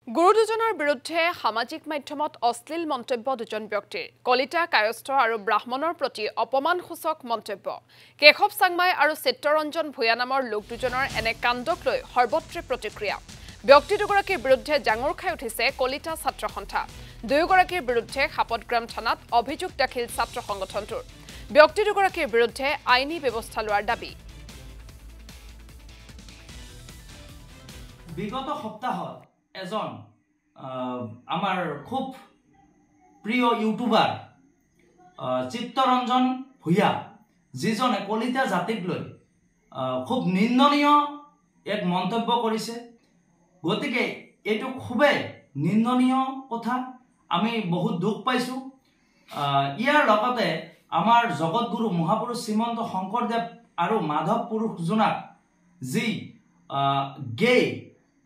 গুৰু দুজনৰ বিৰুদ্ধে সামাজিক মাধ্যমত অশ্লীল মন্তব্য দুজন ব্যক্তিৰ কলিতা কায়স্থ আৰু ব্ৰাহ্মণৰ প্ৰতি অপমানসূচক মন্তব্য কেশৱ চাংমাই আৰু চিত্তৰঞ্জন ভূঞা নামৰ লোক দুজনৰ এনে কাণ্ডক লৈ সৰ্বত্ৰে প্ৰতিক্ৰিয়া ব্যক্তি দুগৰাকীৰ বিৰুদ্ধে জাঙুৰ খাই উঠিছে কলিতা ছাত্ৰ সন্থা দুয়োগৰাকীৰ বিৰুদ্ধে খাপতগ্ৰাম থানাত অভিযোগ দাখিল ছাত্ৰ সংগঠনটোৰ ব্যক্তি দুগৰাকীৰ বিৰুদ্ধে আইনী ব্যৱস্থা লোৱাৰ দাবী বিগত সপ্তাহত এজন আমাৰ খুব প্ৰিয় ইউটিউবাৰ চিত্তৰঞ্জন ভূঞা যিজনে কলিতা জাতিক লৈ খুব নিন্দনীয় এক মন্তব্য কৰিছে গতিকে এইটো খুবেই নিন্দনীয় কথা আমি বহুত দুখ পাইছো ইয়াৰ লগতে আমাৰ জগতগুৰু মহাপুৰুষ শ্ৰীমন্ত শংকৰদেৱ আৰু মাধৱ পুৰুষ জনাক যি গে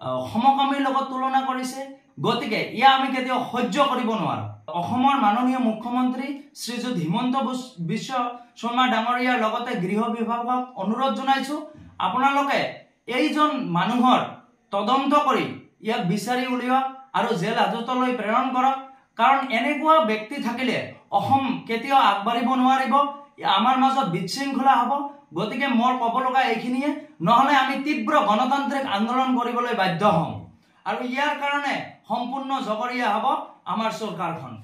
সমকামীৰ লগত তুলনা কৰিছে গতিকে ইয়া আমি কেতিয়াও সহ্য কৰিব নোৱাৰো অসমৰ মাননীয় মুখ্যমন্ত্ৰী শ্ৰীযুত হিমন্ত বিশ্ব শৰ্মা ডাঙৰীয়াৰ লগতে গৃহ বিভাগক অনুৰোধ জনাইছো আপোনালোকে এইজন মানুহৰ তদন্ত কৰি ইয়াক বিচাৰি উলিয়াওক আৰু জেল হাজতলৈ প্ৰেৰণ কৰক কাৰণ এনেকুৱা ব্যক্তি থাকিলে অসম কেতিয়াও আগবাঢ়িব নোৱাৰিব আমাৰ মাজত বিশৃংখলা হ'ব গতিকে মোৰ ক'ব লগা এইখিনিয়ে নহলে আমি তীব্ৰ গণতান্ত্ৰিক আন্দোলন কৰিবলৈ বাধ্য হ'ম আৰু ইয়াৰ কাৰণে সম্পূৰ্ণ জগৰীয়া হ'ব আমাৰ চৰকাৰখন